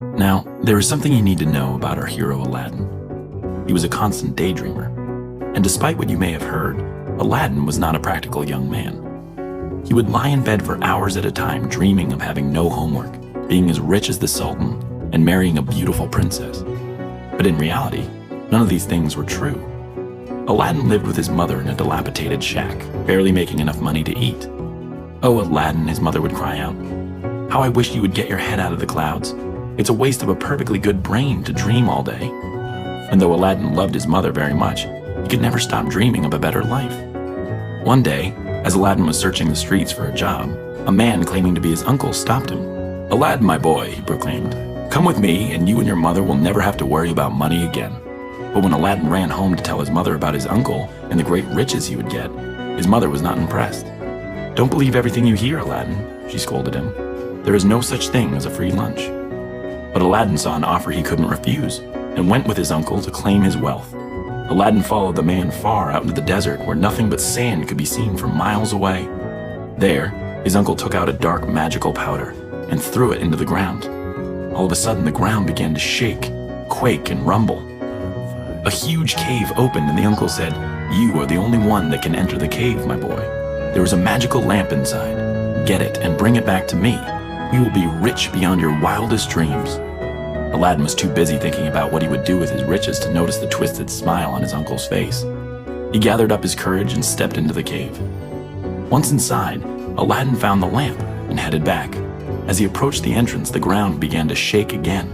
Now, there is something you need to know about our hero Aladdin. He was a constant daydreamer, and despite what you may have heard, Aladdin was not a practical young man. He would lie in bed for hours at a time dreaming of having no homework, being as rich as the Sultan, and marrying a beautiful princess. But in reality, none of these things were true. Aladdin lived with his mother in a dilapidated shack, barely making enough money to eat. "Oh, Aladdin," his mother would cry out, "how I wish you would get your head out of the clouds. It's a waste of a perfectly good brain to dream all day." And though Aladdin loved his mother very much, he could never stop dreaming of a better life. One day, as Aladdin was searching the streets for a job, a man claiming to be his uncle stopped him. "Aladdin, my boy," he proclaimed, "come with me and you and your mother will never have to worry about money again." But when Aladdin ran home to tell his mother about his uncle and the great riches he would get, his mother was not impressed. "Don't believe everything you hear, Aladdin," she scolded him. "There is no such thing as a free lunch." But Aladdin saw an offer he couldn't refuse and went with his uncle to claim his wealth. Aladdin followed the man far out into the desert where nothing but sand could be seen from miles away. There, his uncle took out a dark magical powder and threw it into the ground. All of a sudden, the ground began to shake, quake, and rumble. A huge cave opened and the uncle said, "You are the only one that can enter the cave, my boy. There is a magical lamp inside. Get it and bring it back to me. We will be rich beyond your wildest dreams." Aladdin was too busy thinking about what he would do with his riches to notice the twisted smile on his uncle's face. He gathered up his courage and stepped into the cave. Once inside, Aladdin found the lamp and headed back. As he approached the entrance, the ground began to shake again.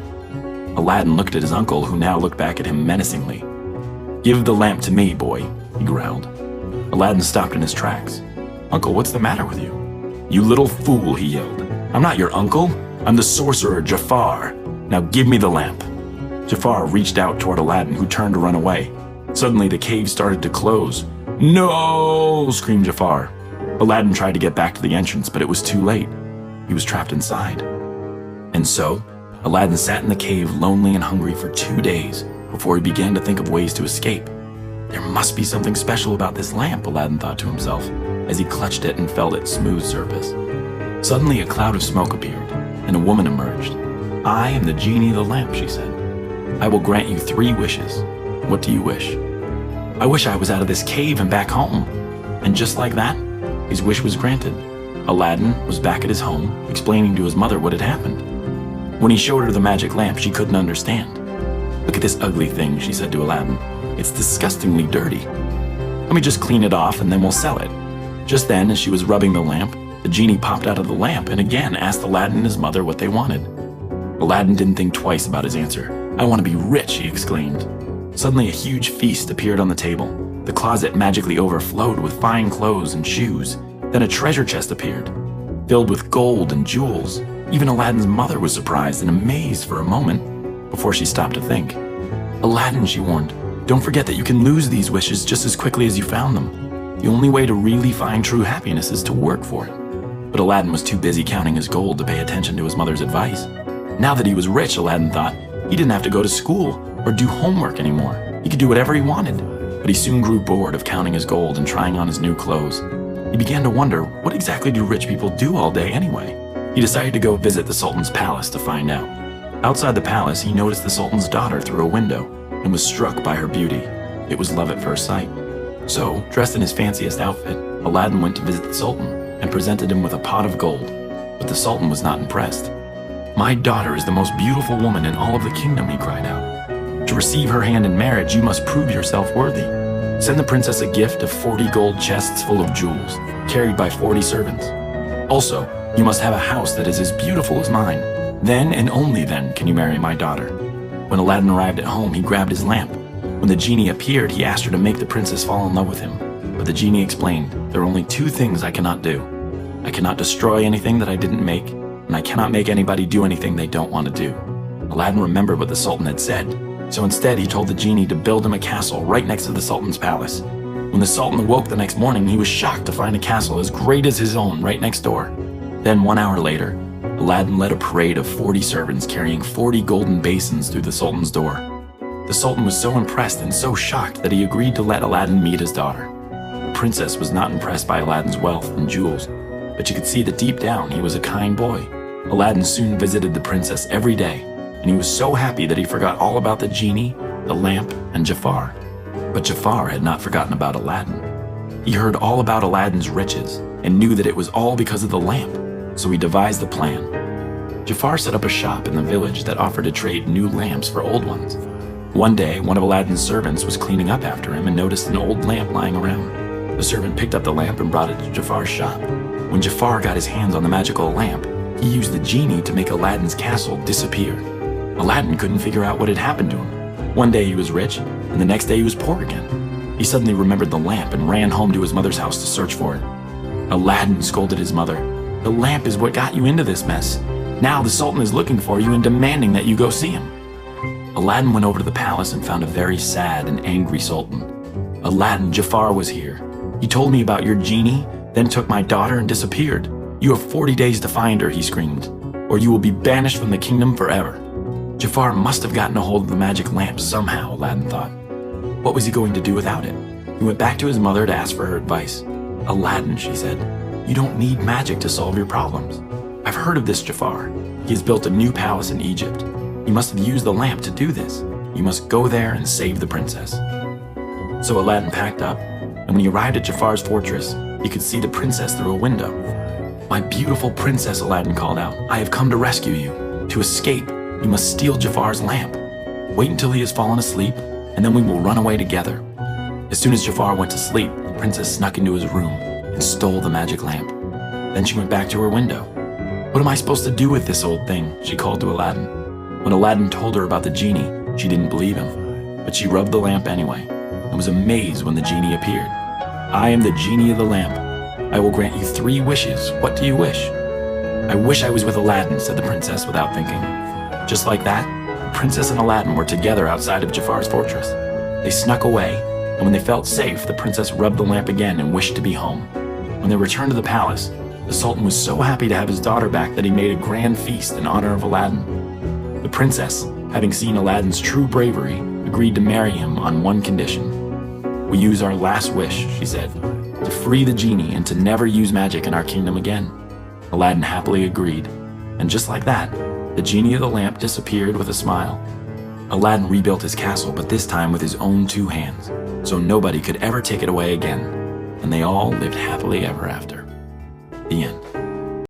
Aladdin looked at his uncle, who now looked back at him menacingly. "Give the lamp to me, boy," he growled. Aladdin stopped in his tracks. "Uncle, what's the matter with you?" "You little fool," he yelled. "I'm not your uncle. I'm the sorcerer Jafar. Now give me the lamp." Jafar reached out toward Aladdin, who turned to run away. Suddenly, the cave started to close. "No!" screamed Jafar. Aladdin tried to get back to the entrance, but it was too late. He was trapped inside. And so, Aladdin sat in the cave lonely and hungry for 2 days before he began to think of ways to escape. There must be something special about this lamp, Aladdin thought to himself, as he clutched it and felt its smooth surface. Suddenly, a cloud of smoke appeared, and a woman emerged. "I am the genie of the lamp," she said. "I will grant you 3 wishes. What do you wish?" "I wish I was out of this cave and back home." And just like that, his wish was granted. Aladdin was back at his home, explaining to his mother what had happened. When he showed her the magic lamp, she couldn't understand. "Look at this ugly thing," she said to Aladdin. "It's disgustingly dirty. Let me just clean it off and then we'll sell it." Just then, as she was rubbing the lamp, the genie popped out of the lamp and again asked Aladdin and his mother what they wanted. Aladdin didn't think twice about his answer. "I want to be rich," he exclaimed. Suddenly, a huge feast appeared on the table. The closet magically overflowed with fine clothes and shoes. Then a treasure chest appeared, filled with gold and jewels. Even Aladdin's mother was surprised and amazed for a moment before she stopped to think. "Aladdin," she warned, "don't forget that you can lose these wishes just as quickly as you found them. The only way to really find true happiness is to work for it." But Aladdin was too busy counting his gold to pay attention to his mother's advice. Now that he was rich, Aladdin thought, he didn't have to go to school or do homework anymore. He could do whatever he wanted. But he soon grew bored of counting his gold and trying on his new clothes. He began to wonder, what exactly do rich people do all day anyway? He decided to go visit the Sultan's palace to find out. Outside the palace, he noticed the Sultan's daughter through a window and was struck by her beauty. It was love at first sight. So, dressed in his fanciest outfit, Aladdin went to visit the Sultan and presented him with a pot of gold. But the Sultan was not impressed. "My daughter is the most beautiful woman in all of the kingdom," he cried out. "To receive her hand in marriage, you must prove yourself worthy. Send the princess a gift of 40 gold chests full of jewels, carried by 40 servants. Also, you must have a house that is as beautiful as mine. Then and only then can you marry my daughter." When Aladdin arrived at home, he grabbed his lamp. When the genie appeared, he asked her to make the princess fall in love with him. But the genie explained, "There are only 2 things I cannot do. I cannot destroy anything that I didn't make, and I cannot make anybody do anything they don't want to do." Aladdin remembered what the Sultan had said, so instead he told the genie to build him a castle right next to the Sultan's palace. When the Sultan awoke the next morning, he was shocked to find a castle as great as his own right next door. Then 1 hour later, Aladdin led a parade of 40 servants carrying 40 golden basins through the Sultan's door. The Sultan was so impressed and so shocked that he agreed to let Aladdin meet his daughter. The princess was not impressed by Aladdin's wealth and jewels, but you could see that deep down he was a kind boy. Aladdin soon visited the princess every day, and he was so happy that he forgot all about the genie, the lamp, and Jafar. But Jafar had not forgotten about Aladdin. He heard all about Aladdin's riches and knew that it was all because of the lamp, so he devised a plan. Jafar set up a shop in the village that offered to trade new lamps for old ones. One day, one of Aladdin's servants was cleaning up after him and noticed an old lamp lying around. The servant picked up the lamp and brought it to Jafar's shop. When Jafar got his hands on the magical lamp, he used the genie to make Aladdin's castle disappear. Aladdin couldn't figure out what had happened to him. One day he was rich, and the next day he was poor again. He suddenly remembered the lamp and ran home to his mother's house to search for it. Aladdin scolded his mother. "The lamp is what got you into this mess. Now the Sultan is looking for you and demanding that you go see him." Aladdin went over to the palace and found a very sad and angry Sultan. "Aladdin, Jafar was here. He told me about your genie, then took my daughter and disappeared. You have 40 days to find her," he screamed, "or you will be banished from the kingdom forever." Jafar must have gotten a hold of the magic lamp somehow, Aladdin thought. What was he going to do without it? He went back to his mother to ask for her advice. "Aladdin," she said, "you don't need magic to solve your problems. I've heard of this Jafar. He has built a new palace in Egypt. You must have used the lamp to do this. You must go there and save the princess." So Aladdin packed up, and when he arrived at Jafar's fortress, he could see the princess through a window. "My beautiful princess," Aladdin called out, "I have come to rescue you. To escape, you must steal Jafar's lamp. Wait until he has fallen asleep, and then we will run away together." As soon as Jafar went to sleep, the princess snuck into his room and stole the magic lamp. Then she went back to her window. "What am I supposed to do with this old thing?" she called to Aladdin. When Aladdin told her about the genie, she didn't believe him, but she rubbed the lamp anyway and was amazed when the genie appeared. "I am the genie of the lamp. I will grant you 3 wishes. What do you wish?" "I wish I was with Aladdin," said the princess without thinking. Just like that, the princess and Aladdin were together outside of Jafar's fortress. They snuck away, and when they felt safe, the princess rubbed the lamp again and wished to be home. When they returned to the palace, the Sultan was so happy to have his daughter back that he made a grand feast in honor of Aladdin. The princess, having seen Aladdin's true bravery, agreed to marry him on one condition. "We use our last wish," she said, "to free the genie and to never use magic in our kingdom again." Aladdin happily agreed, and just like that, the genie of the lamp disappeared with a smile. Aladdin rebuilt his castle, but this time with his own 2 hands, so nobody could ever take it away again, and they all lived happily ever after. The end.